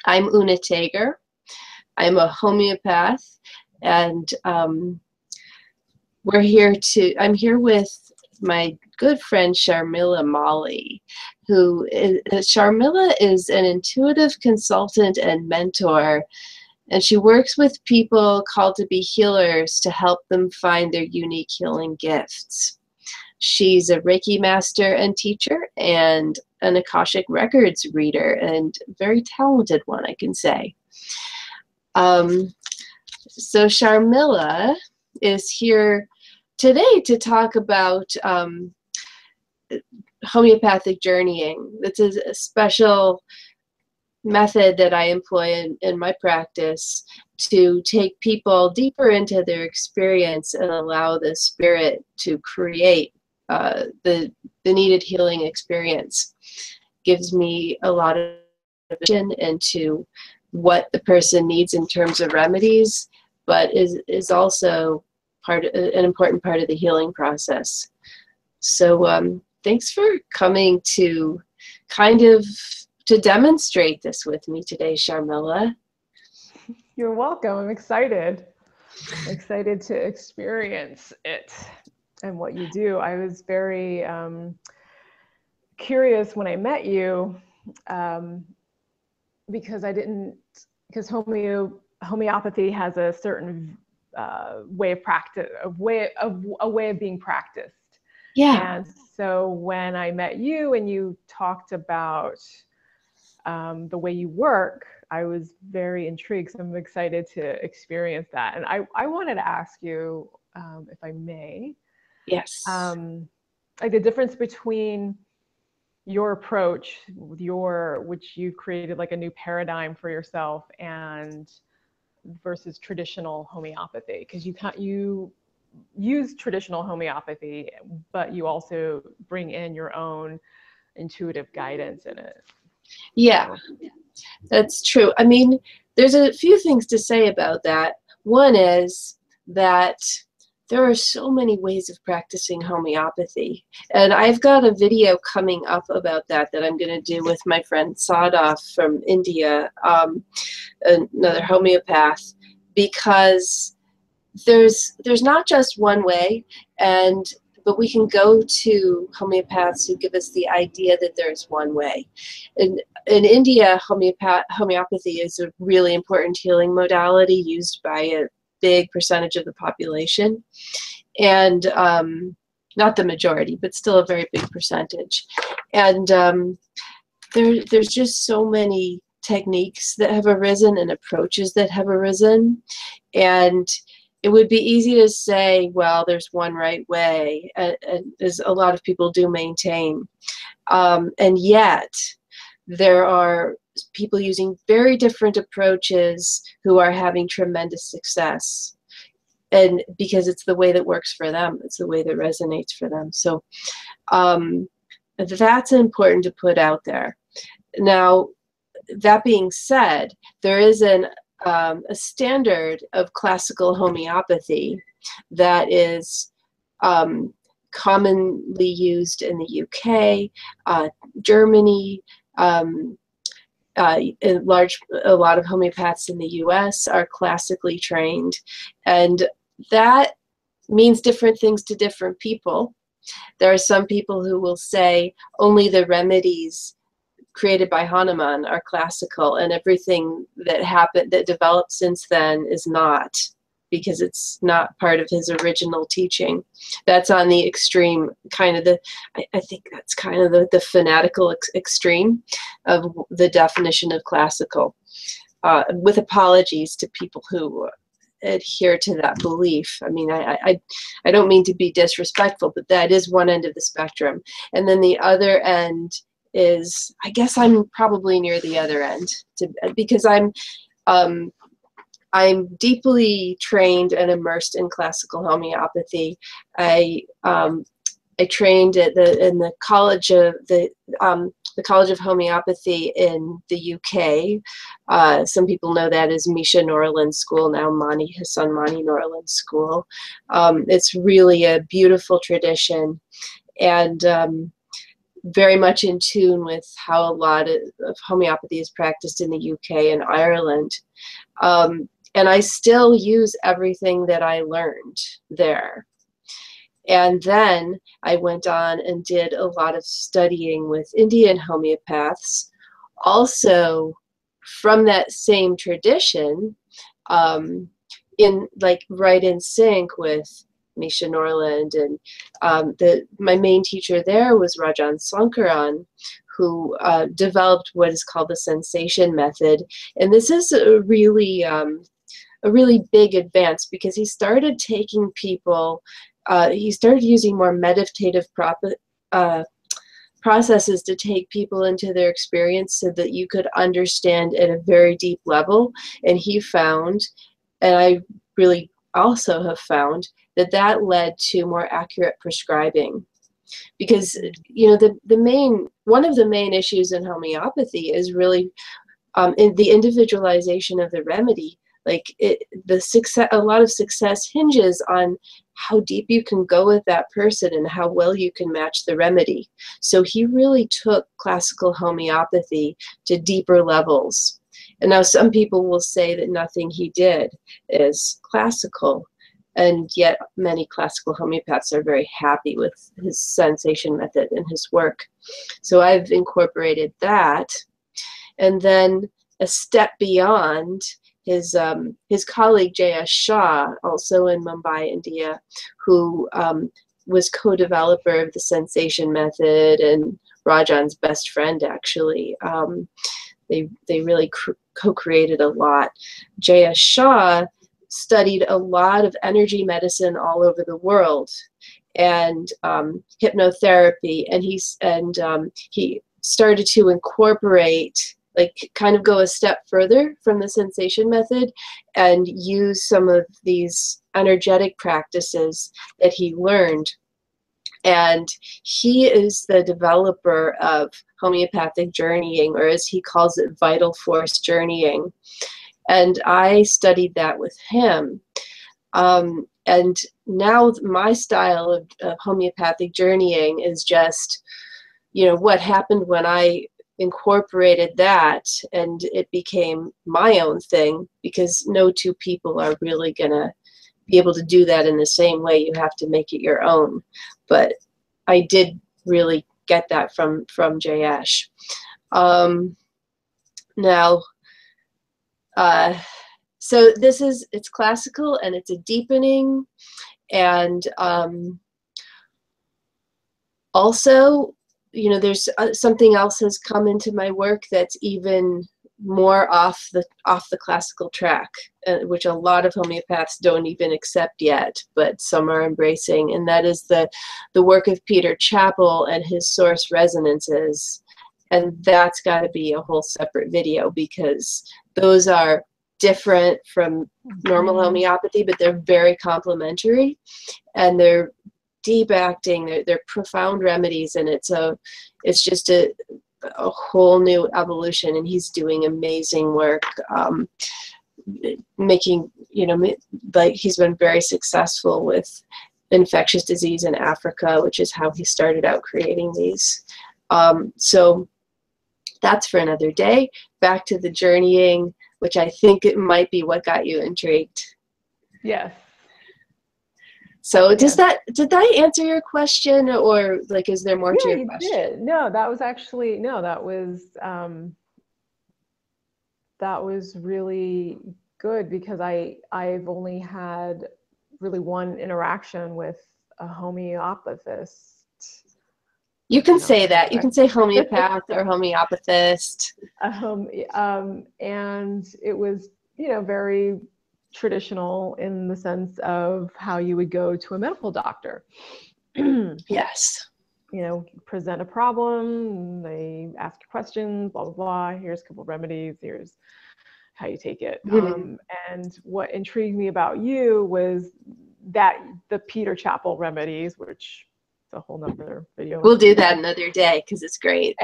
I'm Oonagh Taeger. I'm a homeopath, and I'm here with my good friend Sharmila Molly, Sharmila is an intuitive consultant and mentor, and she works with people called to be healers to help them find their unique healing gifts. She's a Reiki master and teacher and an Akashic Records reader, and very talented one, I can say. So Sharmila is here today to talk about homeopathic journeying. This is a special method that I employ in my practice to take people deeper into their experience and allow the spirit to create the needed healing experience. Gives me a lot of vision into what the person needs in terms of remedies, but is also an important part of the healing process. So thanks for coming to to demonstrate this with me today, Sharmila. You're welcome. I'm excited. Excited to experience it and what you do. I was very curious when I met you because homeopathy has a certain way of practice, a way of being practiced. Yeah. And so when I met you and you talked about the way you work, I was very intrigued. So I'm excited to experience that. And I wanted to ask you, if I may, yes, like the difference between your approach, which you created like a new paradigm for yourself, and versus traditional homeopathy, because you use traditional homeopathy, but you also bring in your own intuitive guidance in it. Yeah, that's true. I mean, there's a few things to say about that. One is that there are so many ways of practicing homeopathy. And I've got a video coming up about that I'm going to do with my friend Sadaf from India, another homeopath, because there's not just one way, but we can go to homeopaths who give us the idea that there's one way. In India, homeopathy is a really important healing modality used by a big percentage of the population, and not the majority, but still a very big percentage. And there's just so many techniques that have arisen and approaches that have arisen, and it would be easy to say, well, there's one right way, as a lot of people do maintain. And yet, there are people using very different approaches who are having tremendous success. And because it's the way that works for them, it's the way that resonates for them. So that's important to put out there. Now, that being said, there is a standard of classical homeopathy that is commonly used in the UK, Germany, a lot of homeopaths in the US are classically trained, and that means different things to different people. There are some people who will say only the remedies created by Hanuman are classical, and everything that developed since then is not, because it's not part of his original teaching. That's on the extreme, I think that's kind of the fanatical extreme of the definition of classical, with apologies to people who adhere to that belief. I mean, I don't mean to be disrespectful, but that is one end of the spectrum. And then the other end is, I guess I'm probably near the other end, because I'm deeply trained and immersed in classical homeopathy. I trained at the College of Homeopathy in the UK. Some people know that as Misha Norland's school, now Hassan Mani Norland's school. It's really a beautiful tradition, and very much in tune with how a lot of homeopathy is practiced in the UK and Ireland. And I still use everything that I learned there. And then I went on and did a lot of studying with Indian homeopaths, also from that same tradition, in like right in sync with Misha Norland. And my main teacher there was Rajan Sankaran, who developed what is called the sensation method. And this is a really big advance, because he started taking people, he started using more meditative processes to take people into their experience so that you could understand at a very deep level. And he found, and I really also have found, that that led to more accurate prescribing. Because, you know, one of the main issues in homeopathy is really in the individualization of the remedy. Like a lot of success hinges on how deep you can go with that person and how well you can match the remedy. So he really took classical homeopathy to deeper levels. And now some people will say that nothing he did is classical, and yet many classical homeopaths are very happy with his sensation method and his work. So I've incorporated that. And then a step beyond, his colleague J.S. Shah, also in Mumbai, India, who was co-developer of the sensation method and Rajan's best friend, actually. They really co-created a lot. J.S. Shah studied a lot of energy medicine all over the world, and hypnotherapy, and he started to incorporate, like, kind of go a step further from the sensation method and use some of these energetic practices that he learned. And he is the developer of homeopathic journeying, or as he calls it, vital force journeying. And I studied that with him. And now my style of homeopathic journeying is just, you know, what happened when I incorporated that, and it became my own thing, because no two people are really gonna be able to do that in the same way. You have to make it your own. But I did really get that from Jayesh. Now, so it's classical, and it's a deepening, and also, you know, there's something else has come into my work that's even more off the classical track, which a lot of homeopaths don't even accept yet, but some are embracing, and that is the work of Peter Chappell and his source resonances. And that's got to be a whole separate video, because those are different from normal homeopathy, but they're very complementary, and they're deep acting, they're profound remedies, and it's just a whole new evolution. And he's doing amazing work, making, you know, like, he's been very successful with infectious disease in Africa, which is how he started out creating these. So that's for another day. Back to the journeying, which I think it might be what got you intrigued. Yes. So did that answer your question, or like, is there more to your question? Yeah, you did. No, that was actually, no, that was really good, because I've only had really one interaction with a homeopathist. You can say that. You can say homeopath or homeopathist. And it was, you know, very traditional in the sense of how you would go to a medical doctor. Yes. You know, present a problem, they ask you questions, blah, blah, blah. Here's a couple of remedies. Here's how you take it. And what intrigued me about you was that the Peter Chappell remedies, which is a whole nother video. We'll do that another day, because it's great.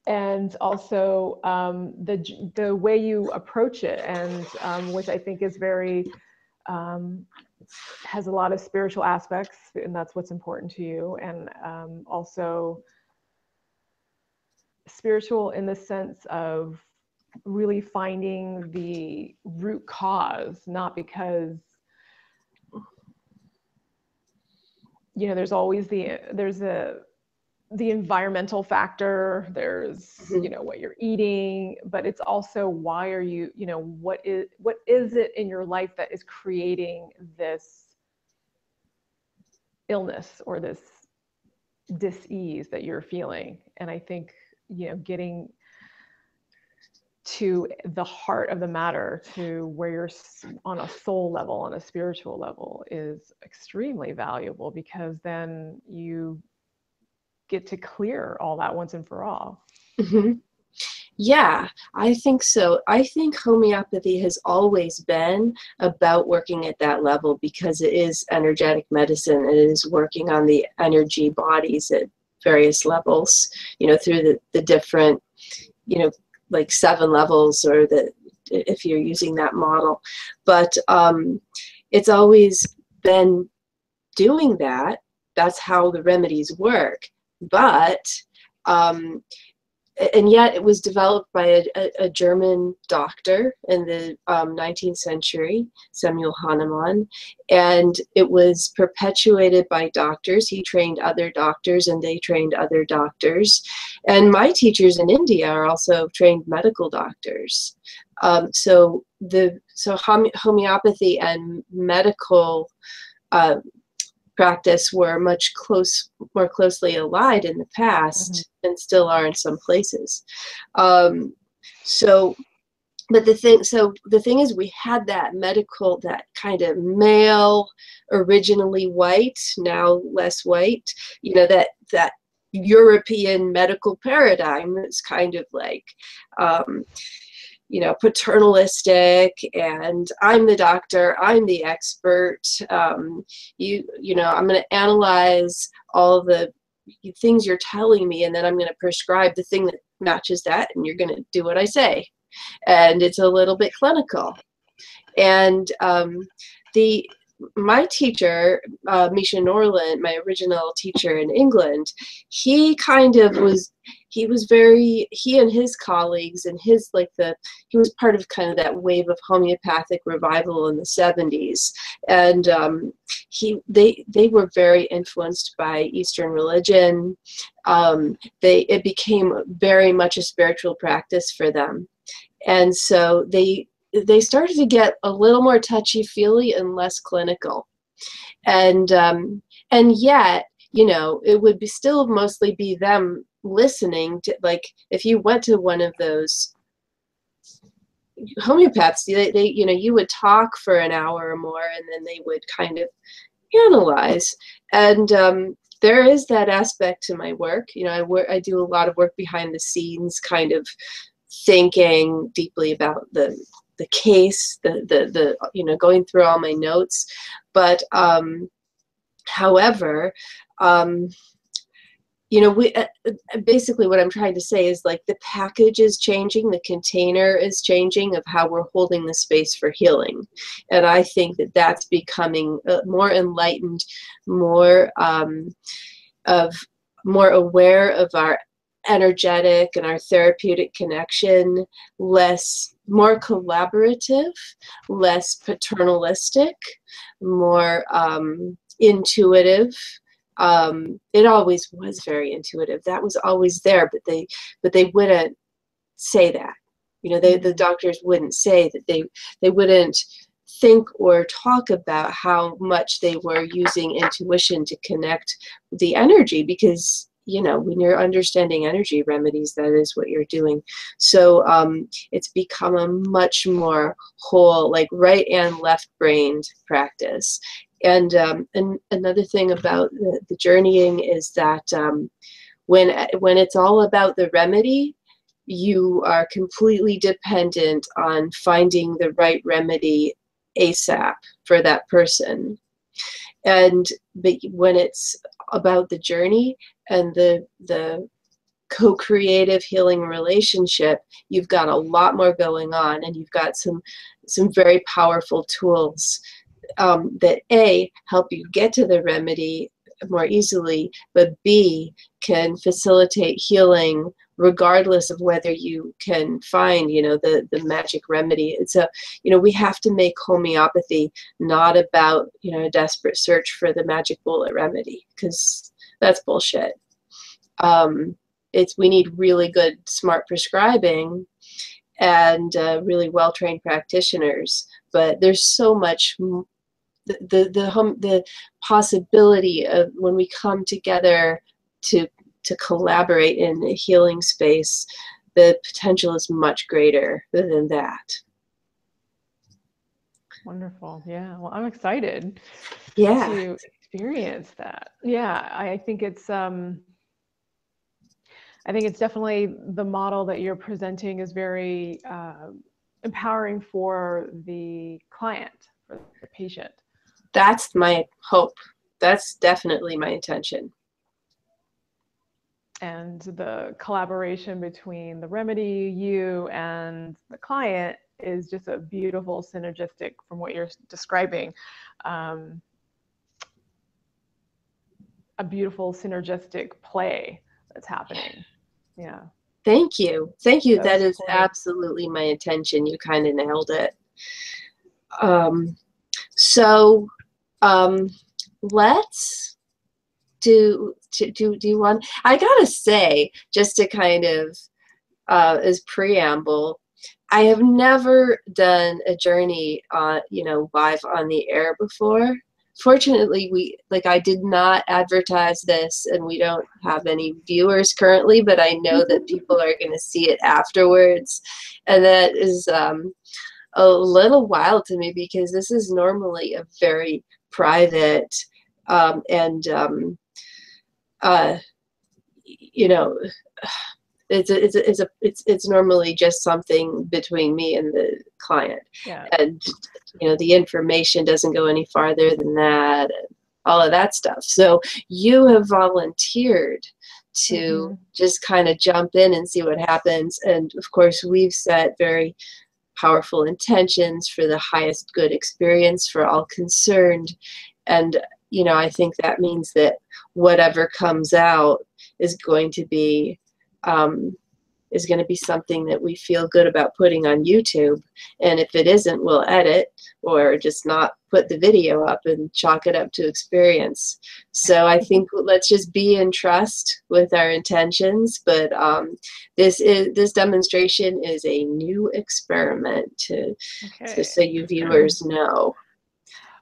And also the way you approach it, and which I think is very, has a lot of spiritual aspects, and that's what's important to you. And also spiritual in the sense of really finding the root cause, not because, you know, there's always the environmental factor, there's, you know, what you're eating, but it's also why are you, you know, what is it in your life that is creating this illness or this dis-ease that you're feeling. And I think, you know, getting to the heart of the matter, to where you're on a soul level, on a spiritual level, is extremely valuable, because then you get to clear all that once and for all. Mm-hmm. Yeah, I think so. I think homeopathy has always been about working at that level, because it is energetic medicine. It is working on the energy bodies at various levels, you know, through the different, you know, like 7 levels, or if you're using that model. But it's always been doing that. That's how the remedies work. But and yet it was developed by a German doctor in the 19th century, Samuel Hahnemann, and it was perpetuated by doctors. He trained other doctors, and they trained other doctors. And my teachers in India are also trained medical doctors. So homeopathy and medical practice were more closely allied in the past, and still are in some places. But the thing is, we had that medical, that kind of male, originally white, now less white, you know, that European medical paradigm that's kind of like, you know, paternalistic, and I'm the doctor, I'm the expert. You know, I'm going to analyze all the things you're telling me, and then I'm going to prescribe the thing that matches that, and you're going to do what I say. And it's a little bit clinical. And my teacher, Misha Norland, my original teacher in England, he and his colleagues, and he was part of kind of that wave of homeopathic revival in the 70s. And they were very influenced by Eastern religion. It became very much a spiritual practice for them. And so they started to get a little more touchy-feely and less clinical. And yet, you know, it would still mostly be them listening to, like, if you went to one of those homeopaths, they you know, you would talk for an hour or more, and then they would kind of analyze. And there is that aspect to my work. You know, I do a lot of work behind the scenes, kind of thinking deeply about the case, the you know, going through all my notes. But however, you know, basically what I'm trying to say is, like, the package is changing, the container is changing of how we're holding the space for healing. And I think that that's becoming more enlightened, more aware of our energetic and our therapeutic connection, more collaborative, less paternalistic, more intuitive. It always was very intuitive. That was always there, but they wouldn't say that. You know, the doctors wouldn't say that. They wouldn't think or talk about how much they were using intuition to connect the energy, because, you know, when you're understanding energy remedies, that is what you're doing. So it's become a much more whole, like, right and left brained practice. And another thing about the journeying is that when it's all about the remedy, you are completely dependent on finding the right remedy ASAP for that person. But when it's about the journey and the co-creative healing relationship, you've got a lot more going on, and you've got some very powerful tools that A, help you get to the remedy more easily, but B, can facilitate healing regardless of whether you can find, you know, the magic remedy. It's a, you know, we have to make homeopathy not about, you know, a desperate search for the magic bullet remedy, because that's bullshit. We need really good, smart prescribing and really well-trained practitioners. But there's so much, the possibility of when we come together to collaborate in a healing space, the potential is much greater than that. Wonderful. Yeah. Well, I'm excited Yeah. to experience that. Yeah. I think it's definitely the model that you're presenting is very empowering for the client, for the patient. That's my hope. That's definitely my intention. And the collaboration between the remedy, you, and the client is just a beautiful synergistic, from what you're describing, a beautiful synergistic play that's happening. Yeah. Thank you. Thank you. That is great. absolutely my intention. You kind of nailed it. So let's do you want, I gotta say, just to kind of as preamble, I have never done a journey you know, live on the air before. Fortunately, I did not advertise this, and we don't have any viewers currently, but I know that people are going to see it afterwards. And that is a little wild to me, because this is normally a very private and you know, it's normally just something between me and the client. Yeah. And you know, the information doesn't go any farther than that, and all of that stuff. So you have volunteered to just kind of jump in and see what happens. And of course, we've set very powerful intentions for the highest good experience for all concerned. And you know, I think that means that whatever comes out is going to be something that we feel good about putting on YouTube. And if it isn't, we'll edit or just not put the video up and chalk it up to experience. So I think let's just be in trust with our intentions. But this demonstration is a new experiment, just so you viewers know.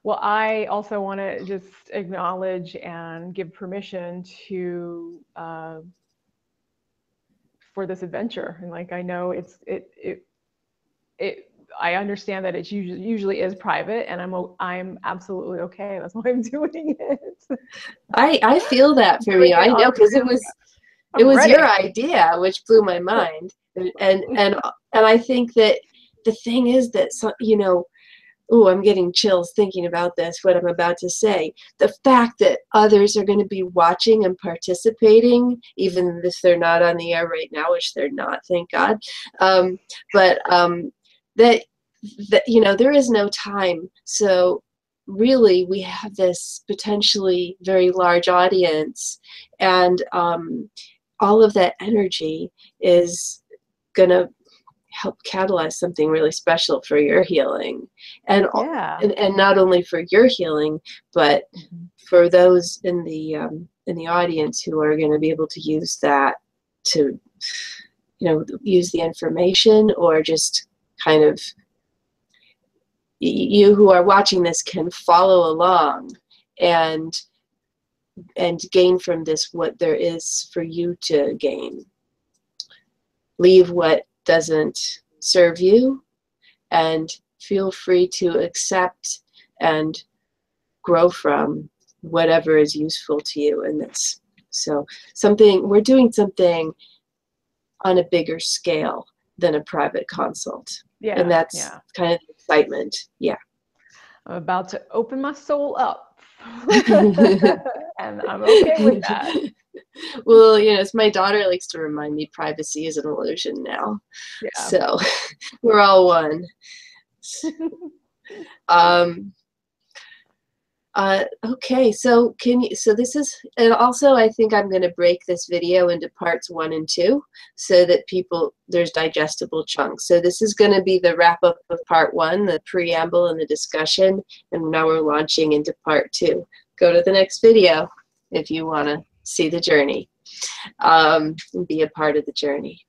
Well, I also want to just acknowledge and give permission to for this adventure. And like, I know I understand that it usually is private, and I'm absolutely okay. That's why I'm doing it. I feel that from you. I know, because it was your idea, which blew my mind. And I think that the thing is that, you know, oh, I'm getting chills thinking about this, what I'm about to say. The fact that others are going to be watching and participating, even if they're not on the air right now, which they're not, thank God. That you know, there is no time. So really, we have this potentially very large audience, and all of that energy is going to help catalyze something really special for your healing, and not only for your healing, but for those in the audience who are going to be able to use that to, you know, use the information, or just kind of, you who are watching this can follow along and gain from this what there is for you to gain. Leave what doesn't serve you, and feel free to accept and grow from whatever is useful to you in this. So we're doing something on a bigger scale than a private consult. Yeah. And that's kind of the excitement. Yeah. I'm about to open my soul up. And I'm okay with that. Well, you know, as my daughter likes to remind me, privacy is an illusion now. Yeah. So we're all one. Okay, so so this is, and also I think I'm going to break this video into parts 1 and 2 so that there's digestible chunks. So this is going to be the wrap up of part 1, the preamble and the discussion, and now we're launching into part 2. Go to the next video if you want to see the journey, and be a part of the journey.